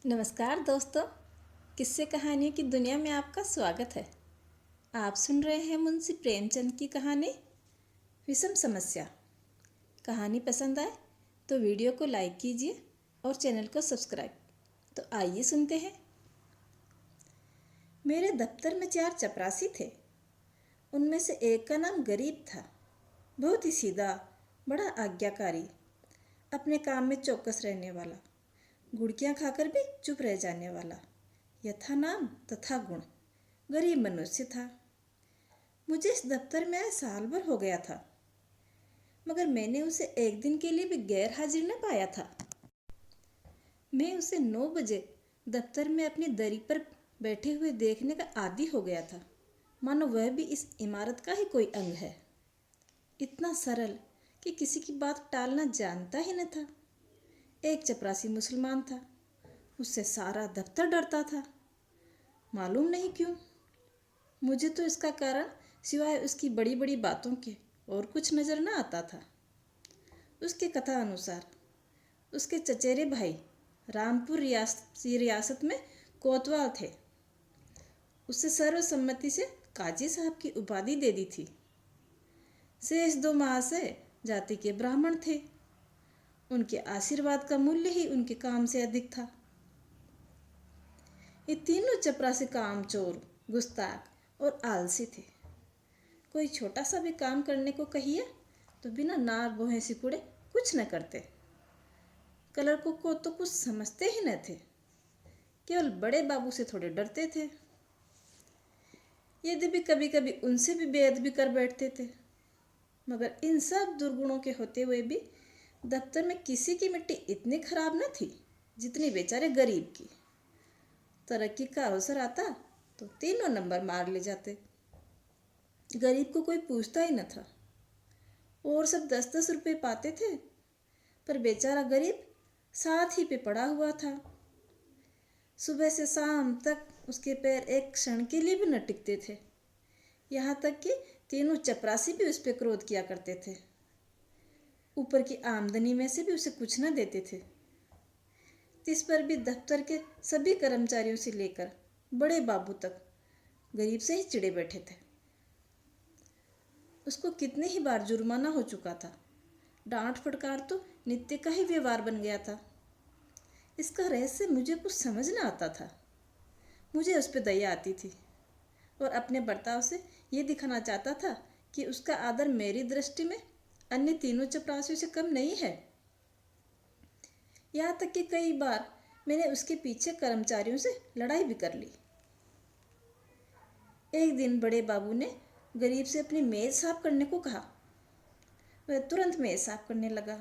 नमस्कार दोस्तों। किस्से कहानियों की दुनिया में आपका स्वागत है। आप सुन रहे हैं मुंशी प्रेमचंद की कहानी विषम समस्या। कहानी पसंद आए तो वीडियो को लाइक कीजिए और चैनल को सब्सक्राइब। तो आइए सुनते हैं। मेरे दफ्तर में 4 चपरासी थे। उनमें से एक का नाम गरीब था। बहुत ही सीधा, बड़ा आज्ञाकारी, अपने काम में चौकस रहने वाला, गुड़कियाँ खाकर भी चुप रह जाने वाला, यथा नाम तथा गुण, गरीब मनुष्य था। मुझे इस दफ्तर में आए साल भर हो गया था, मगर मैंने उसे एक दिन के लिए भी गैर हाजिर न पाया था। मैं उसे 9 बजे दफ्तर में अपनी दरी पर बैठे हुए देखने का आदी हो गया था, मानो वह भी इस इमारत का ही कोई अंग है। इतना सरल कि किसी की बात टालना जानता ही न था। एक चपरासी मुसलमान था। उससे सारा दफ्तर डरता था, मालूम नहीं क्यों। मुझे तो इसका कारण सिवाय उसकी बड़ी बड़ी बातों के और कुछ नज़र न आता था। उसके कथा अनुसार उसके चचेरे भाई रामपुर रियासत में कोतवाल थे। उसे सर्वसम्मति से काजी साहब की उपाधि दे दी थी। शेष 2 महाशय जाति के ब्राह्मण थे। उनके आशीर्वाद का मूल्य ही उनके काम से अधिक था। ये तीनों चपरासी कामचोर, गुस्ताख और आलसी थे। कोई छोटा सा भी काम करने को कहिए तो बिना नार बोहे सिकुड़े कुछ न करते। क्लर्कों को तो कुछ समझते ही न थे। केवल बड़े बाबू से थोड़े डरते थे। यदि भी कभी कभी उनसे भी बेअदबी कर बैठते थे। मगर इन सब दुर्गुणों के होते हुए भी दफ्तर में किसी की मिट्टी इतनी खराब न थी जितनी बेचारे गरीब की। तरक्की का अवसर आता तो तीनों नंबर मार ले जाते। गरीब को कोई पूछता ही न था। और सब 10-10 रुपये पाते थे, पर बेचारा गरीब साथ ही पे पड़ा हुआ था। सुबह से शाम तक उसके पैर एक क्षण के लिए भी न टिकते थे। यहाँ तक कि तीनों चपरासी भी उस पर क्रोध किया करते थे। ऊपर की आमदनी में से भी उसे कुछ न देते थे। इस पर भी दफ्तर के सभी कर्मचारियों से लेकर बड़े बाबू तक गरीब से ही चिढ़े बैठे थे। उसको कितने ही बार जुर्माना हो चुका था। डांट फटकार तो नित्य का ही व्यवहार बन गया था। इसका रहस्य मुझे कुछ समझ न आता था। मुझे उस पर दया आती थी और अपने बर्ताव से ये दिखाना चाहता था कि उसका आदर मेरी दृष्टि में अन्य तीनों चपरासियों से कम नहीं है। यहाँ तक कि कई बार मैंने उसके पीछे कर्मचारियों से लड़ाई भी कर ली। एक दिन बड़े बाबू ने गरीब से अपनी मेज साफ करने को कहा। वह तुरंत मेज साफ करने लगा।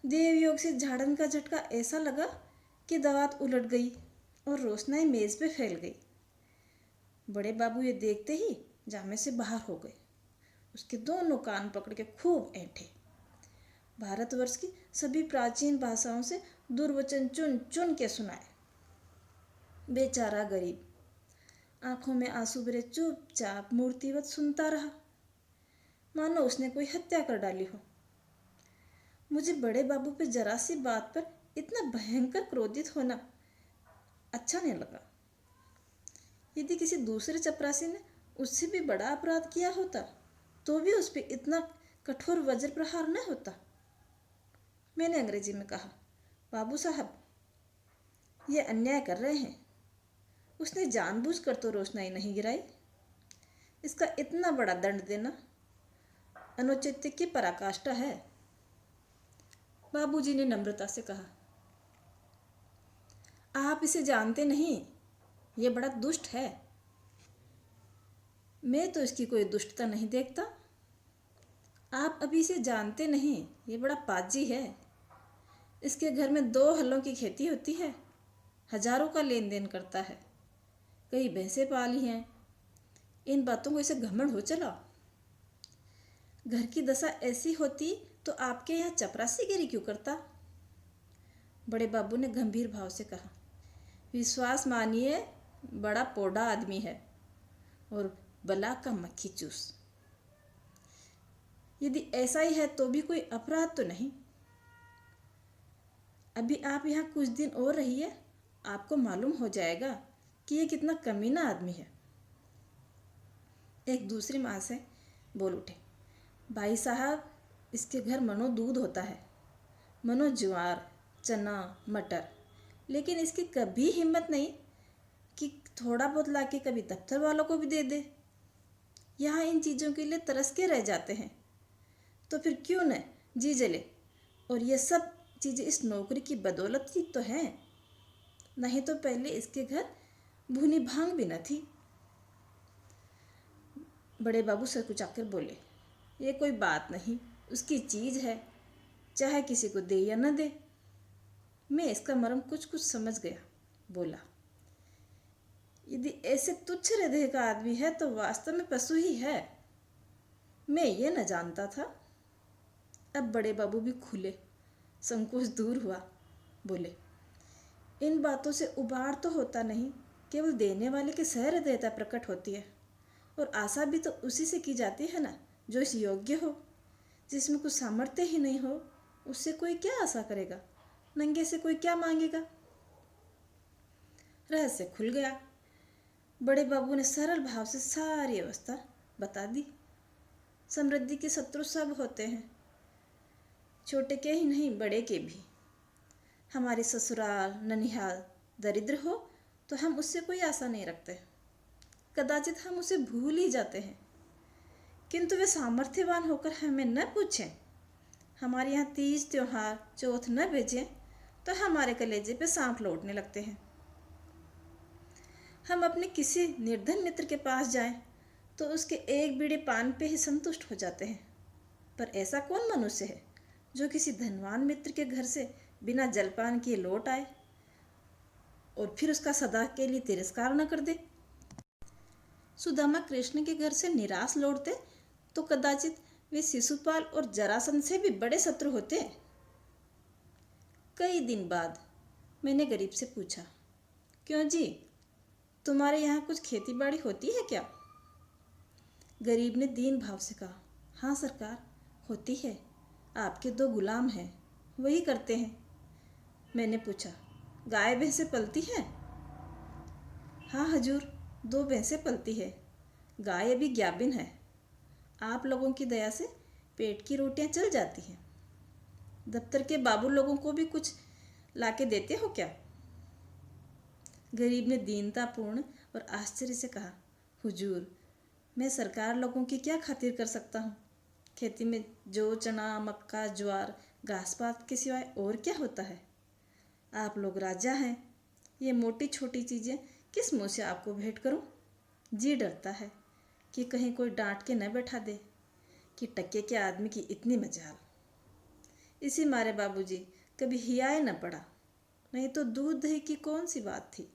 देवयोग से झाड़न का झटका ऐसा लगा कि दवात उलट गई और रोशनाई मेज पे फैल गई। बड़े बाबू ये देखते ही जामे से बाहर हो गए। उसके दोनों कान पकड़ के खूब ऐंठे। भारतवर्ष की सभी प्राचीन भाषाओं से दुर्वचन चुन चुन के सुनाए। बेचारा गरीब आंखों में आंसू भरे चुपचाप मूर्तिवत सुनता रहा, मानो उसने कोई हत्या कर डाली हो। मुझे बड़े बाबू पे जरा सी बात पर इतना भयंकर क्रोधित होना अच्छा नहीं लगा। यदि किसी दूसरे चपरासी ने उससे भी बड़ा अपराध किया होता तो भी उस पर इतना कठोर वज्र प्रहार न होता। मैंने अंग्रेजी में कहा, बाबू साहब, ये अन्याय कर रहे हैं। उसने जानबूझकर तो रोशनाई नहीं गिराई। इसका इतना बड़ा दंड देना अनुचित की पराकाष्ठा है। बाबूजी ने नम्रता से कहा, आप इसे जानते नहीं, ये बड़ा दुष्ट है। मैं तो इसकी कोई दुष्टता नहीं देखता। आप अभी इसे जानते नहीं, ये बड़ा पाजी है। इसके घर में 2 हलों की खेती होती है, हजारों का लेन देन करता है, कई भैंसें पाली हैं। इन बातों को इसे घमंड हो चला। घर की दशा ऐसी होती तो आपके यहाँ चपरासीगिरी क्यों करता। बड़े बाबू ने गंभीर भाव से कहा, विश्वास मानिए, बड़ा पोड़ा आदमी है और बला का मक्खी चूस। यदि ऐसा ही है तो भी कोई अपराध तो नहीं। अभी आप यहाँ कुछ दिन और रहिए, आपको मालूम हो जाएगा कि ये कितना कमीना आदमी है। एक दूसरी माँ से बोल उठे, भाई साहब, इसके घर मनो दूध होता है, मनो ज्वार, चना, मटर, लेकिन इसकी कभी हिम्मत नहीं कि थोड़ा बहुत लाके कभी दफ्तर वालों को भी दे दे। यहाँ इन चीज़ों के लिए तरस के रह जाते हैं, तो फिर क्यों न जी जले। और ये सब चीज़ें इस नौकरी की बदौलत ही तो हैं, नहीं तो पहले इसके घर भुनी भांग भी न थी। बड़े बाबू सर कुचाकर बोले, ये कोई बात नहीं, उसकी चीज़ है, चाहे किसी को दे या न दे। मैं इसका मर्म कुछ कुछ समझ गया। बोला, यदि ऐसे तुच्छ हृदय का आदमी है तो वास्तव में पशु ही है। मैं ये न जानता था। अब बड़े बाबू भी खुले, संकोच दूर हुआ। बोले, इन बातों से उबार तो होता नहीं, केवल देने वाले की सहृदयता प्रकट होती है। और आशा भी तो उसी से की जाती है ना, जो इस योग्य हो। जिसमें कुछ सामर्थ्य ही नहीं हो, उससे कोई क्या आशा करेगा? नंगे से कोई क्या मांगेगा? रहस्य खुल गया। बड़े बाबू ने सरल भाव से सारी अवस्था बता दी। समृद्धि के शत्रु सब होते हैं, छोटे के ही नहीं बड़े के भी। हमारी ससुराल ननिहाल दरिद्र हो तो हम उससे कोई आशा नहीं रखते, कदाचित हम उसे भूल ही जाते हैं। किंतु वे सामर्थ्यवान होकर हमें न पूछें, हमारे यहाँ तीज त्योहार चौथ न भेजें तो हमारे कलेजे पे सांप लौटने लगते हैं। हम अपने किसी निर्धन मित्र के पास जाएं तो उसके एक बीड़े पान पे ही संतुष्ट हो जाते हैं। पर ऐसा कौन मनुष्य है जो किसी धनवान मित्र के घर से बिना जलपान किए लौट आए और फिर उसका सदा के लिए तिरस्कार न कर दे। सुदामा कृष्ण के घर से निराश लौटते तो कदाचित वे शिशुपाल और जरासंध से भी बड़े शत्रु होते। कई दिन बाद मैंने गरीब से पूछा, क्यों जी, तुम्हारे यहाँ कुछ खेती बाड़ी होती है क्या? गरीब ने दीन भाव से कहा, हाँ सरकार, होती है। आपके 2 गुलाम हैं, वही करते हैं। मैंने पूछा, गाय भैंसे पलती हैं? हाँ हजूर, 2 भैंसे पलती है। गाय अभी ग्याबिन है। आप लोगों की दया से पेट की रोटियां चल जाती हैं। दफ्तर के बाबू लोगों को भी कुछ लाके देते हो क्या? गरीब ने दीनतापूर्ण और आश्चर्य से कहा, हुजूर, मैं सरकार लोगों की क्या खातिर कर सकता हूँ? खेती में जौ चना मक्का ज्वार घास पात के सिवाय और क्या होता है? आप लोग राजा हैं, ये मोटी छोटी चीज़ें किस मुँह से आपको भेंट करूँ? जी डरता है कि कहीं कोई डांट के न बैठा दे कि टके के आदमी की इतनी मजाल। इसी मारे बाबूजी कभी हियाए न पड़ा, नहीं तो दूध दही की कौन सी बात थी।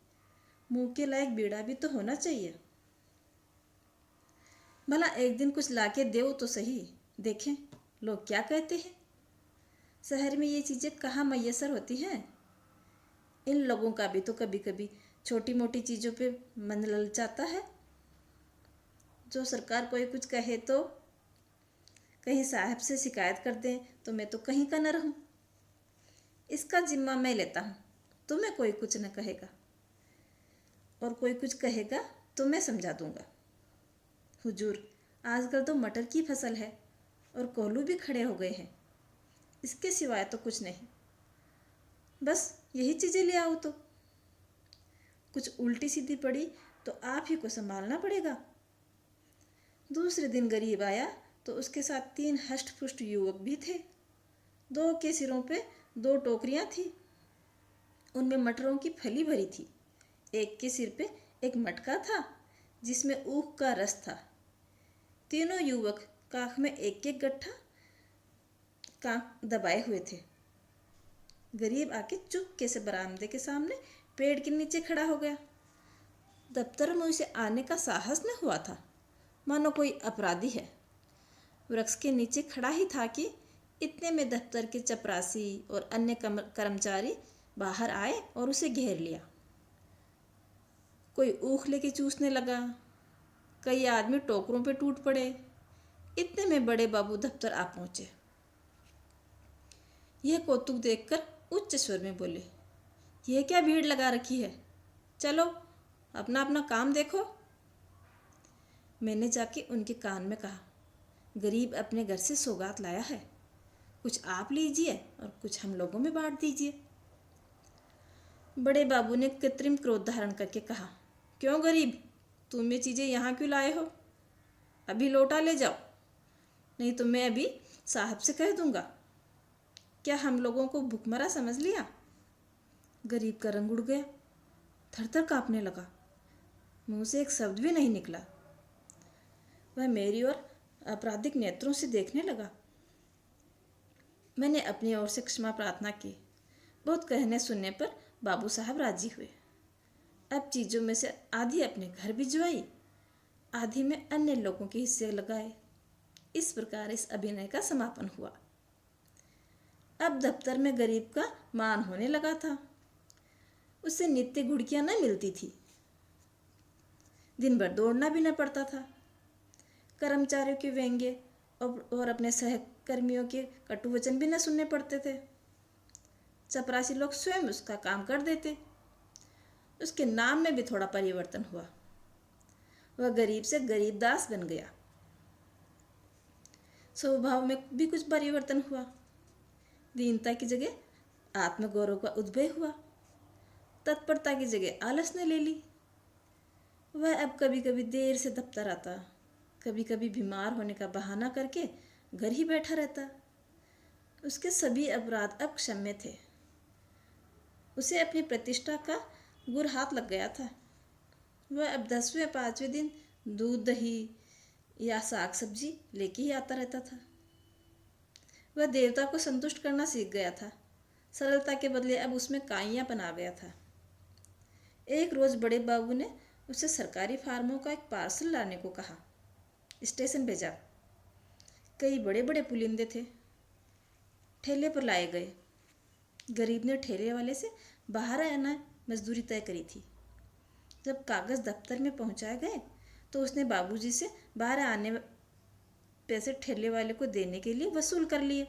मुंह के लायक बीड़ा भी तो होना चाहिए। भला एक दिन कुछ लाके दो तो सही, देखें लोग क्या कहते हैं। शहर में ये चीज़ें कहाँ मैसर होती हैं। इन लोगों का भी तो कभी कभी छोटी मोटी चीज़ों पे मन ललचाता है। जो सरकार कोई कुछ कहे तो कहीं साहब से शिकायत कर दें तो मैं तो कहीं का न रहूं। इसका जिम्मा मैं लेता हूँ, तुम्हें कोई कुछ न कहेगा, और कोई कुछ कहेगा तो मैं समझा दूंगा। हुजूर, आजकल तो मटर की फसल है और कोल्हू भी खड़े हो गए हैं, इसके सिवाय तो कुछ नहीं। बस यही चीज़ें ले आओ तो। कुछ उल्टी सीधी पड़ी तो आप ही को संभालना पड़ेगा। दूसरे दिन गरीब आया तो उसके साथ 3 हष्ट पुष्ट युवक भी थे। 2 के सिरों पे 2 टोकरियां थी, उनमें मटरों की फली भरी थी। एक के सिर पे एक मटका था जिसमें ऊख का रस था। तीनों युवक काख में एक एक गट्ठा कांख दबाए हुए थे। गरीब आके चुपके से बरामदे के सामने पेड़ के नीचे खड़ा हो गया। दफ्तर में उसे आने का साहस न हुआ था, मानो कोई अपराधी है। वृक्ष के नीचे खड़ा ही था कि इतने में दफ्तर के चपरासी और अन्य कर्मचारी बाहर आए और उसे घेर लिया। कोई ऊख लेके चूसने लगा, कई आदमी टोकरों पे टूट पड़े। इतने में बड़े बाबू दफ्तर आ पहुंचे। यह कौतुक देखकर उच्च स्वर में बोले, ये क्या भीड़ लगा रखी है, चलो अपना अपना काम देखो। मैंने जाके उनके कान में कहा, गरीब अपने घर से सौगात लाया है, कुछ आप लीजिए और कुछ हम लोगों में बांट दीजिए। बड़े बाबू ने कृत्रिम क्रोध धारण करके कहा, क्यों गरीब, तुम ये चीज़ें यहाँ क्यों लाए हो? अभी लौटा ले जाओ, नहीं तो मैं अभी साहब से कह दूंगा। क्या हम लोगों को भुखमरा समझ लिया? गरीब का रंग उड़ गया, थर थर काँपने लगा, मुंह से एक शब्द भी नहीं निकला। वह मेरी ओर आपराधिक नेत्रों से देखने लगा। मैंने अपनी ओर से क्षमा प्रार्थना की। बहुत कहने सुनने पर बाबू साहब राजी हुए। अब चीज़ों में से आधी अपने घर भिजवाई, आधी में अन्य लोगों के हिस्से लगाए। इस प्रकार इस अभिनय का समापन हुआ। अब दफ्तर में गरीब का मान होने लगा था। उसे नित्य घुड़कियां न मिलती थी, दिन भर दौड़ना भी न पड़ता था। कर्मचारियों के व्यंग्य और अपने सहकर्मियों के कटु वचन भी न सुनने पड़ते थे। चपरासी लोग स्वयं उसका काम कर देते। उसके नाम में भी थोड़ा परिवर्तन हुआ। वह गरीब से गरीबदास बन गया। स्वभाव में भी कुछ परिवर्तन हुआ। दीनता की जगह आत्मगौरव का उद्भव हुआ। तत्परता की जगह आलस ने ले ली। वह अब कभी कभी देर से दफ्तर आता, कभी कभी बीमार होने का बहाना करके घर ही बैठा रहता। उसके सभी अपराध अब क्षम्य थे। उसे अपनी प्रतिष्ठा का गुर हाथ लग गया था। वह अब 10वें 5वें दिन दूध दही या साग सब्जी लेके ही आता रहता था। वह देवता को संतुष्ट करना सीख गया था। सरलता के बदले अब उसमें काइयापन आ गया था। एक रोज बड़े बाबू ने उसे सरकारी फार्मों का एक पार्सल लाने को कहा। स्टेशन भेजा। कई बड़े बड़े पुलिंदे थे, ठेले पर लाए गए। गरीब ने ठेले वाले से बाहर आना मजदूरी तय करी थी। जब कागज दफ्तर में पहुंचाए गए तो उसने बाबूजी से बाहर आने पैसे ठेले वाले को देने के लिए वसूल कर लिए।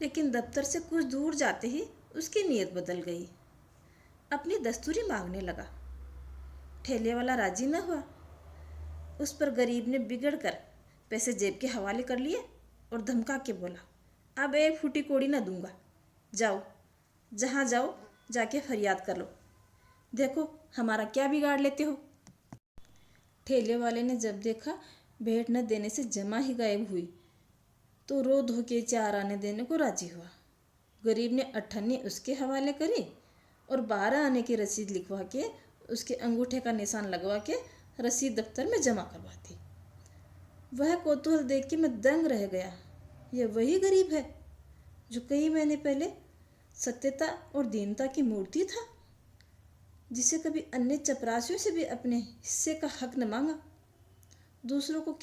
लेकिन दफ्तर से कुछ दूर जाते ही उसकी नीयत बदल गई। अपनी दस्तूरी मांगने लगा। ठेले वाला राजी न हुआ। उस पर गरीब ने बिगड़ कर पैसे जेब के हवाले कर लिए और धमका के बोला, अब एक फूटी कोड़ी न दूंगा, जाओ जहाँ जाओ जाके फरियाद कर लो, देखो हमारा क्या बिगाड़ लेते हो। ठेले वाले ने जब देखा भेंट न देने से जमा ही गायब हुई तो रो धो के 4 आने देने को राजी हुआ। गरीब ने अठन्नी उसके हवाले करी और 12 आने की रसीद लिखवा के उसके अंगूठे का निशान लगवा के रसीद दफ्तर में जमा करवा दी। वह कौतूहल देख के मैं दंग रह गया। यह वही गरीब है जो कई महीने पहले सत्यता और दीनता की मूर्ति था, जिसे कभी अन्य चपरासियों से भी अपने हिस्से का हक न मांगा। दूसरों को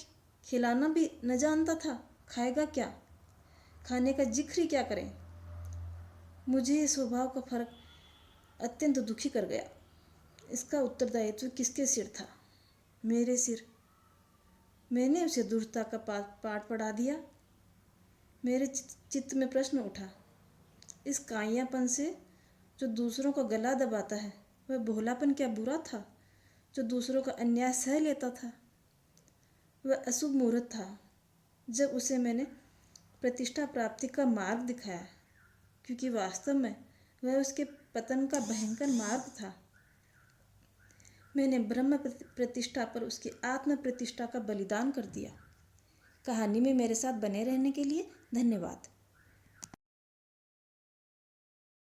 खिलाना भी न जानता था। खाएगा क्या, खाने का जिक्र ही क्या करें। मुझे ये स्वभाव का फर्क अत्यंत दुखी कर गया। इसका उत्तरदायित्व किसके सिर था? मेरे सिर। मैंने उसे दुष्टता का पाठ पढ़ा दिया। मेरे चित्त में प्रश्न उठा, इस काइयापन से जो दूसरों का गला दबाता है, वह भोलापन क्या बुरा था जो दूसरों का अन्याय सह लेता था? वह अशुभ मुहूर्त था जब उसे मैंने प्रतिष्ठा प्राप्ति का मार्ग दिखाया, क्योंकि वास्तव में वह उसके पतन का भयंकर मार्ग था। मैंने ब्रह्म प्रतिष्ठा पर उसकी आत्म प्रतिष्ठा का बलिदान कर दिया। कहानी में मेरे साथ बने रहने के लिए धन्यवाद।